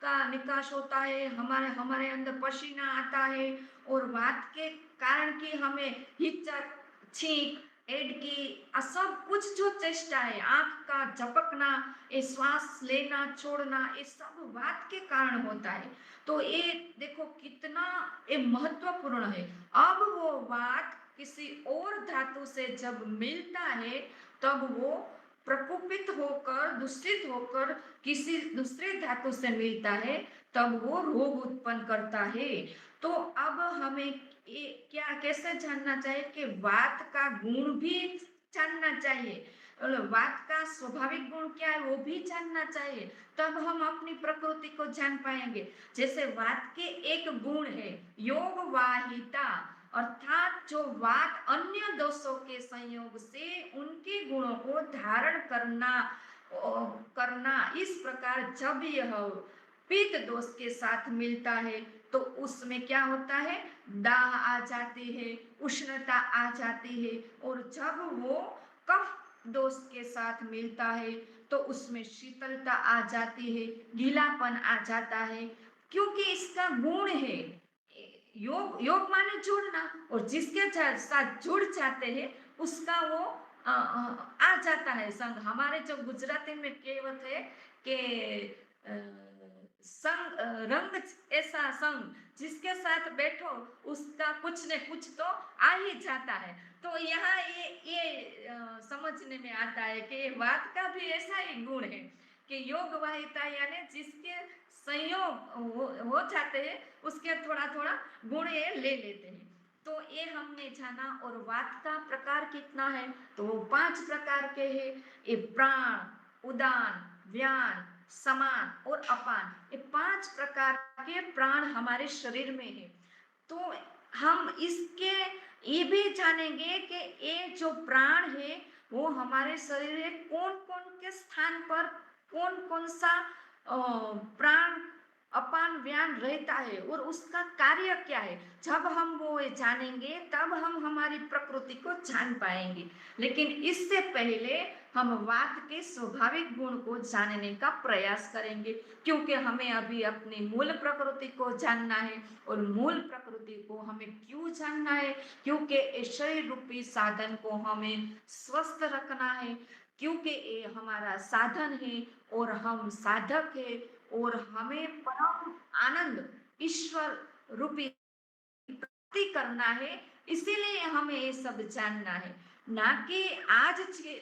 का निकास होता है, हमारे अंदर पसीना आता है। और वात के कारण की हमें हिचक, छींक, एडकी सब कुछ जो चेष्टा है, आंख का झपकना, ये श्वास लेना छोड़ना, ये सब वात के कारण होता है। तो ये देखो कितना ये महत्वपूर्ण है। अब वो वात किसी और धातु से जब मिलता है तब वो प्रकोपित होकर, दूषित होकर किसी दूसरे धातु से मिलता है, तब वो रोग उत्पन्न करता है। तो अब हमें क्या कैसे जानना चाहिए कि वात का गुण भी जानना चाहिए, वात का स्वाभाविक गुण क्या है वो भी जानना चाहिए, तब हम अपनी प्रकृति को जान पाएंगे। जैसे वात के एक गुण है योग वाहिता, अर्थात जो वात अन्य दोषों के संयोग से उनके गुणों को धारण करना इस प्रकार जब यह पित्त दोष के साथ मिलता है तो उसमें क्या होता है, दाह आ जाती है, उष्णता आ जाती है। और जब वो कफ दोष के साथ मिलता है तो उसमें शीतलता आ जाती है, गीलापन आ जाता है, क्योंकि इसका गुण है योग माने जुड़ना। और जिसके साथ जुड़ जाते हैं उसका वो आ जाता है संग। हमारे जो गुजराती में कहावत है कि संग रंग ऐसा संग, जिसके साथ बैठो उसका कुछ न कुछ तो आ ही जाता है। तो यहाँ ये समझने में आता है कि वात का भी ऐसा ही गुण है कि योग वाहिता, यानी जिसके संयोग हो जाते हैं उसके थोड़ा थोड़ा गुण ये ले लेते हैं। तो ये हमने जाना। और वात का प्रकार कितना है, तो 5 प्रकार के हैं। ये प्राण, उदान, व्यान, समान और अपान, ये 5 प्रकार के प्राण हमारे शरीर में है। तो हम ये भी जानेंगे कि ये जो प्राण है वो हमारे शरीर में कौन कौन के स्थान पर कौन कौन सा प्राण अपान व्यान रहता है और उसका कार्य क्या है। जब हम वो जानेंगे तब हम हमारी प्रकृति को जान पाएंगे। लेकिन इससे पहले हम वात के स्वाभाविक गुण को जानने का प्रयास करेंगे, क्योंकि हमें अभी अपनी मूल प्रकृति को जानना है। और मूल प्रकृति को हमें क्यों जानना है? क्योंकि इस शरीर रूपी साधन को हमें स्वस्थ रखना है, क्योंकि ये हमारा साधन है और हम साधक है। और हमें परम आनंद ईश्वर रूपी प्राप्ति करना है। इसीलिए हमें ये सब जानना है। ना कि आज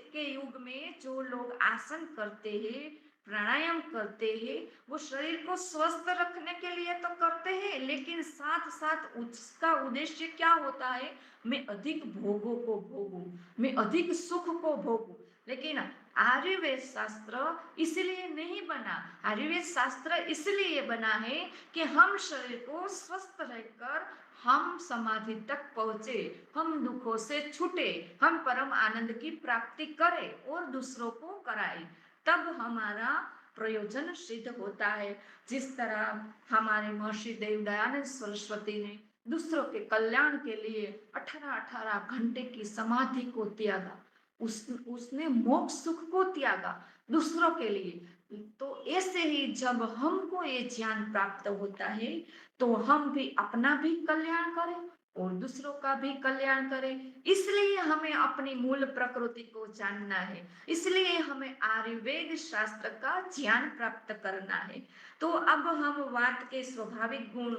के युग में जो लोग आसन करते हैं, प्राणायाम करते हैं, वो शरीर को स्वस्थ रखने के लिए तो करते हैं, लेकिन साथ साथ उसका उद्देश्य क्या होता है? मैं अधिक भोगों को भोगूं, मैं अधिक सुख को भोगूं। लेकिन आयुर्वेद शास्त्र इसलिए नहीं बना। आयुर्वेद शास्त्र इसलिए बना है कि हम शरीर को स्वस्थ रहकर हम समाधि तक पहुंचे, हम दुखों से छूटे, हम परम आनंद की प्राप्ति करें और दूसरों को कराएं। तब हमारा प्रयोजन सिद्ध होता है। जिस तरह हमारे महर्षि देव दयानंद सरस्वती ने दूसरों के कल्याण के लिए 18-18 घंटे की समाधि को त्यागा। उसने मोक्ष सुख को त्यागा दूसरों के लिए। तो ऐसे ही जब हमको ये ज्ञान प्राप्त होता है तो हम भी अपना भी कल्याण करें और दूसरों का भी कल्याण करें। इसलिए हमें अपनी मूल प्रकृति को जानना है, इसलिए हमें आयुर्वेद शास्त्र का ज्ञान प्राप्त करना है। तो अब हम वात के स्वाभाविक गुण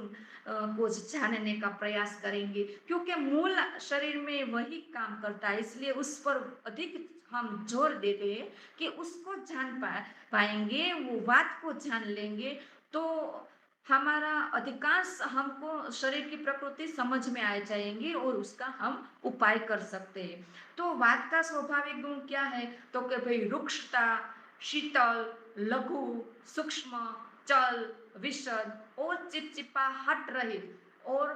को जानने का प्रयास करेंगे, क्योंकि मूल शरीर में वही काम करता है, इसलिए उस पर अधिक हम जोर देते हैं कि उसको जान पाएंगे, वो बात को जान लेंगे तो हमारा अधिकांश हमको शरीर की प्रकृति समझ में आ जाएंगी और उसका हम उपाय कर सकते हैं। तो वात का स्वाभाविक गुण क्या है? तो कि भाई रुक्षता, शीतल, लघु, सूक्ष्म, चल, विशद और चिपचिपाहट रहित और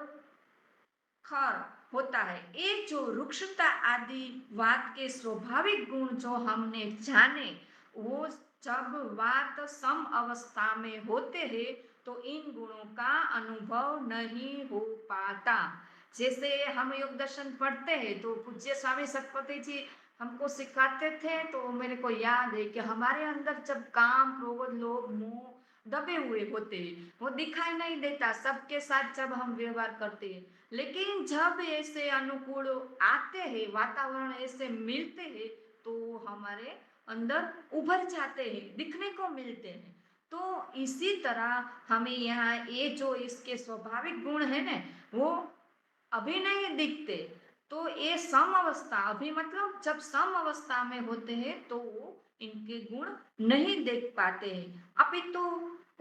खर होता है। ये जो रुक्षता आदि वात के स्वाभाविक गुण जो हमने जाने, वो जब वात सम अवस्था में होते हैं तो इन गुणों का अनुभव नहीं हो पाता। जैसे हम योग दर्शन पढ़ते हैं तो पूज्य स्वामी सतपति जी हमको सिखाते थे, तो मेरे को याद है कि हमारे अंदर जब काम, क्रोध, लोभ, मोह दबे हुए होते हैं, वो दिखाई नहीं देता सबके साथ जब हम व्यवहार करते हैं। लेकिन जब ऐसे अनुकूल आते हैं, वातावरण ऐसे मिलते हैं, तो हमारे अंदर उभर जाते हैं, दिखने को मिलते हैं। तो इसी तरह हमें यहाँ ये जो इसके स्वाभाविक गुण है ना, वो अभी नहीं दिखते। तो ये सम अवस्था, अभी मतलब जब सम अवस्था में होते हैं तो वो इनके गुण नहीं देख पाते हैं। अभी तो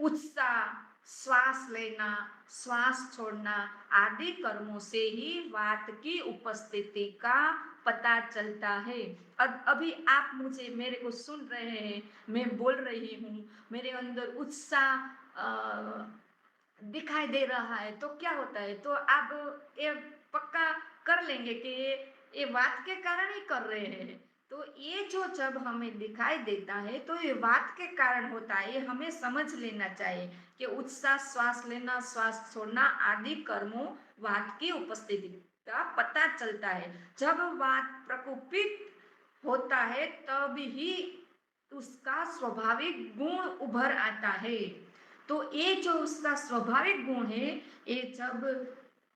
उत्साह, श्वास लेना, श्वास छोड़ना आदि कर्मों से ही वात की उपस्थिति का पता चलता है। अब अभी आप मुझे मेरे को सुन रहे हैं, मैं बोल रही हूँ, मेरे अंदर उत्साह दिखाई दे रहा है, तो क्या होता है? तो आप ये पक्का कर लेंगे कि ये बात के कारण ही कर रहे हैं। तो ये जो जब हमें दिखाई देता है तो ये बात के कारण होता है, ये हमें समझ लेना चाहिए कि उत्साह, श्वास लेना, श्वास छोड़ना आदि कर्मों वात की उपस्थिति का पता चलता है। जब वात प्रकोपित होता है तब ही उसका स्वाभाविक गुण उभर आता है। तो ये जो उसका स्वाभाविक गुण है, ये जब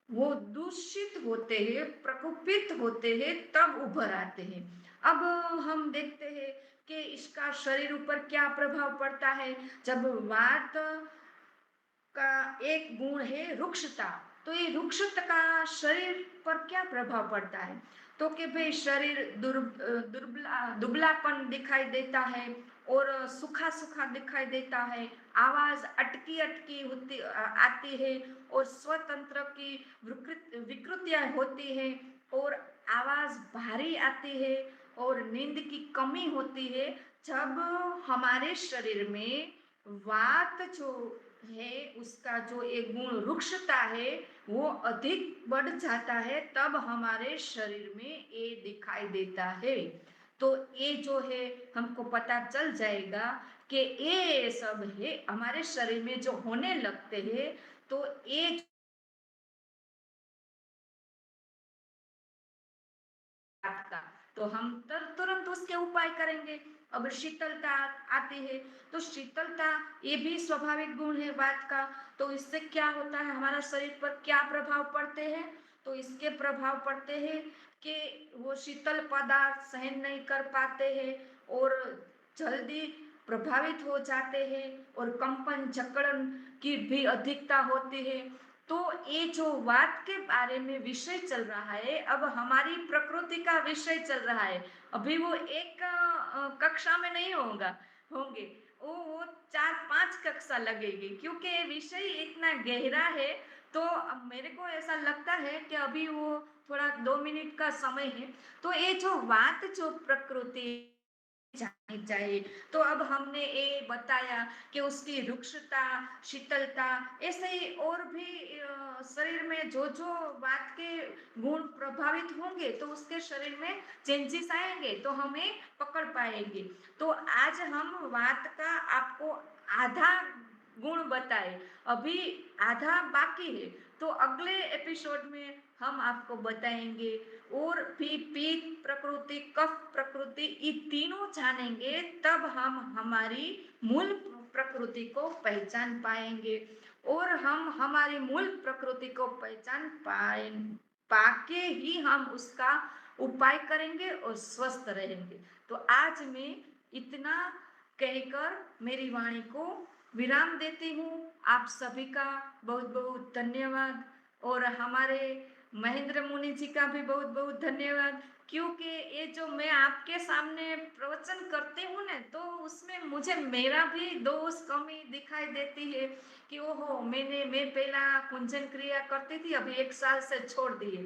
वो दूषित होते हैं, प्रकोपित होते हैं, तब उभर आते हैं। अब हम देखते हैं कि इसका शरीर ऊपर क्या प्रभाव पड़ता है। जब वात का एक गुण है रुक्षता, तो ये रुक्षता का शरीर पर क्या प्रभाव पड़ता है? तो कि भाई शरीर दुबलापन दिखाई देता है और सूखा सूखा दिखाई देता है, आवाज अटकी अटकी होती आती है और स्वतंत्र की विकृतियां होती है और आवाज भारी आती है और नींद की कमी होती है। जब हमारे शरीर में वात जो है उसका जो एक गुण रुक्षता है वो अधिक बढ़ जाता है, तब हमारे शरीर में ये दिखाई देता है। तो ये जो है हमको पता चल जाएगा कि ये सब है हमारे शरीर में जो होने लगते हैं, तो ये बात का, तो हम तुरंत उसके उपाय करेंगे। अब शीतलता आती है, तो शीतलता ये भी स्वाभाविक गुण है बात का। तो इससे क्या होता है, हमारा शरीर पर क्या प्रभाव पड़ते हैं? तो इसके प्रभाव पड़ते हैं कि वो शीतल पदार्थ सहन नहीं कर पाते हैं और जल्दी प्रभावित हो जाते हैं और कंपन जकड़न की भी अधिकता होती है। तो ये जो वात के बारे में विषय चल रहा है, अब हमारी प्रकृति का विषय चल रहा है। अभी वो एक कक्षा में नहीं होंगे, वो 4-5 कक्षा लगेगी, क्योंकि ये विषय इतना गहरा है। तो अब मेरे को ऐसा लगता है कि अभी वो थोड़ा 2 मिनट का समय है। तो ये जो वात जो प्रकृति जानी चाहिए। तो अब हमने ये बताया कि उसकी रुक्षता, शीतलता, ऐसे ही और भी शरीर में जो जो बात के गुण प्रभावित होंगे, तो उसके शरीर में चेंजेस आएंगे, तो हमें पकड़ पाएंगे। तो आज हम बात का आपको आधा गुण बताए, अभी आधा बाकी है। तो अगले एपिसोड में हम आपको बताएंगे और भी पित्त प्रकृति, कफ प्रकृति, ये तीनों जानेंगे, तब हम हमारी मूल प्रकृति को पहचान पाएंगे। और हम हमारी मूल प्रकृति को पहचान पाके ही हम उसका उपाय करेंगे और स्वस्थ रहेंगे। तो आज मैं इतना कहकर मेरी वाणी को विराम देती हूँ। आप सभी का बहुत बहुत धन्यवाद और हमारे महेंद्र मुनि जी का भी बहुत बहुत धन्यवाद, क्योंकि ये जो मैं आपके सामने प्रवचन करती हूँ ना, तो उसमें मुझे मेरा भी दोष कमी दिखाई देती है कि ओहो, मैं पहला कुंजन क्रिया करती थी, अभी 1 साल से छोड़ दिए,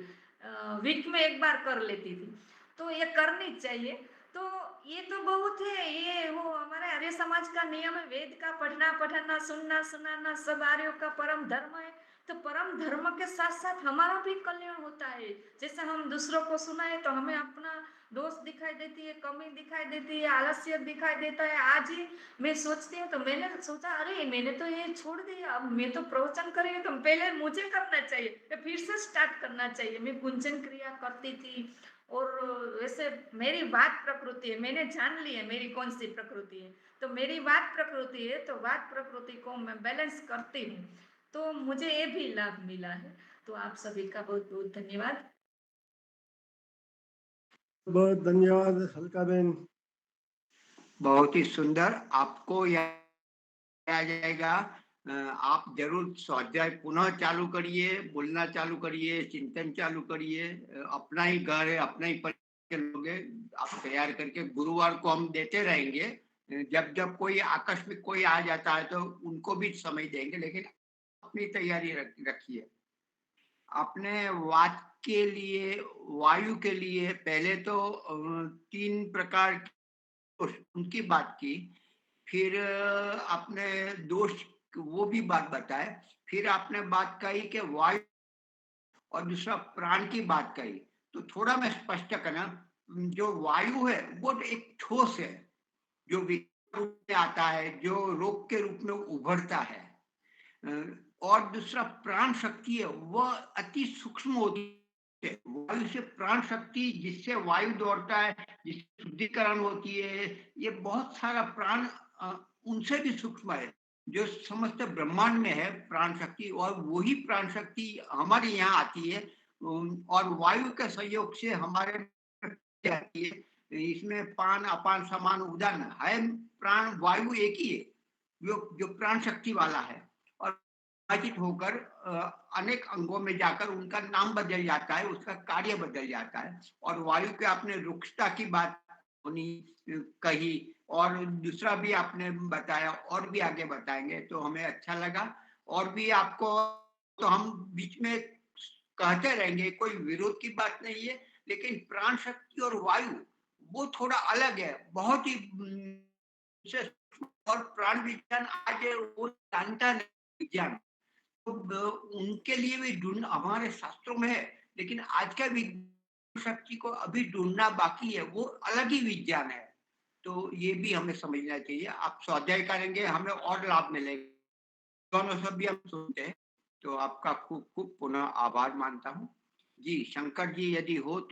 वीक में एक बार कर लेती थी। तो ये करनी चाहिए। तो ये तो बहुत है, ये वो हमारे आर्य समाज का नियम है, वेद का पढ़ना पढ़ना, सुनना सुनाना सब आर्यों का परम धर्म है। तो परम धर्म के साथ साथ हमारा भी कल्याण होता है। जैसे हम दूसरों को सुनाए तो हमें अपना दोष दिखाई देती है, कमी दिखाई देती है, आलस्य दिखाई देता है। आज ही मैं सोचती हूँ, तो मैंने सोचा अरे मैंने तो ये छोड़ दिया, अब मैं तो प्रवचन करेंगे, तो पहले मुझे करना चाहिए, तो फिर से स्टार्ट करना चाहिए। मैं गुंजन क्रिया करती थी और वैसे मेरी वात प्रकृति है, मैंने जान ली है मेरी कौन सी प्रकृति है। तो मेरी वात प्रकृति है, तो वात प्रकृति को मैं बैलेंस करती हूँ, तो मुझे ये भी लाभ मिला है। तो आप सभी का बहुत बहुत धन्यवाद।
बहुत धन्यवाद हल्का बहन।
बहुत ही सुंदर। आपको याद आ जाएगा, आप जरूर स्वाध्याय पुनः चालू करिए, बोलना चालू करिए, चिंतन चालू करिए। अपना ही घर है, अपना ही परिचय लोगे आप तैयार करके, गुरुवार को हम देते रहेंगे। जब जब कोई आकस्मिक कोई आ जाता है तो उनको भी समय देंगे, लेकिन अपनी तैयारी रखिए। आपने वात के लिए, वायु के लिए पहले तो 3 प्रकार उनकी बात की, फिर आपने दोष वो भी बात बताए, फिर आपने बात कही कि वायु और दूसरा प्राण की बात कही। तो थोड़ा मैं स्पष्ट करना, जो वायु है वो एक ठोस है, जो विकार रूप में आता है, जो रोग के रूप में उभरता है। और दूसरा प्राण शक्ति है, वह अति सूक्ष्म होती है। वायु से प्राण शक्ति, जिससे वायु दौड़ता है, जिससे शुद्धिकरण होती है, ये बहुत सारा प्राण उनसे भी सूक्ष्म है, जो समस्त ब्रह्मांड में है प्राण शक्ति। और वही प्राण शक्ति हमारे यहाँ आती है और वायु के सहयोग से हमारे आती है। इसमें पान अपान समान उदान है, प्राण वायु एक ही है, जो प्राण शक्ति वाला है। और विभाजित होकर अनेक अंगों में जाकर उनका नाम बदल जाता है, उसका कार्य बदल जाता है। और वायु के आपने रुक्षता की बात कही, और दूसरा भी आपने बताया, और भी आगे बताएंगे तो हमें अच्छा लगा। और भी आपको तो हम बीच में कहते रहेंगे, कोई विरोध की बात नहीं है, लेकिन प्राण शक्ति और वायु वो थोड़ा अलग है, बहुत ही विशेष। और प्राण विज्ञान आज वो जानता नहीं, विज्ञान उनके लिए भी ढूंढ हमारे शास्त्रों में है, लेकिन आज का शक्ति को अभी ढूंढना बाकी है, वो अलग ही विज्ञान है। तो ये भी हमें समझना चाहिए। आप स्वाध्याय करेंगे, हमें और लाभ मिलेगा। दोनों सब भी हम सुनते हैं। तो आपका खूब खूब पुनः आभार मानता हूँ। जी, शंकर जी यदि हो तो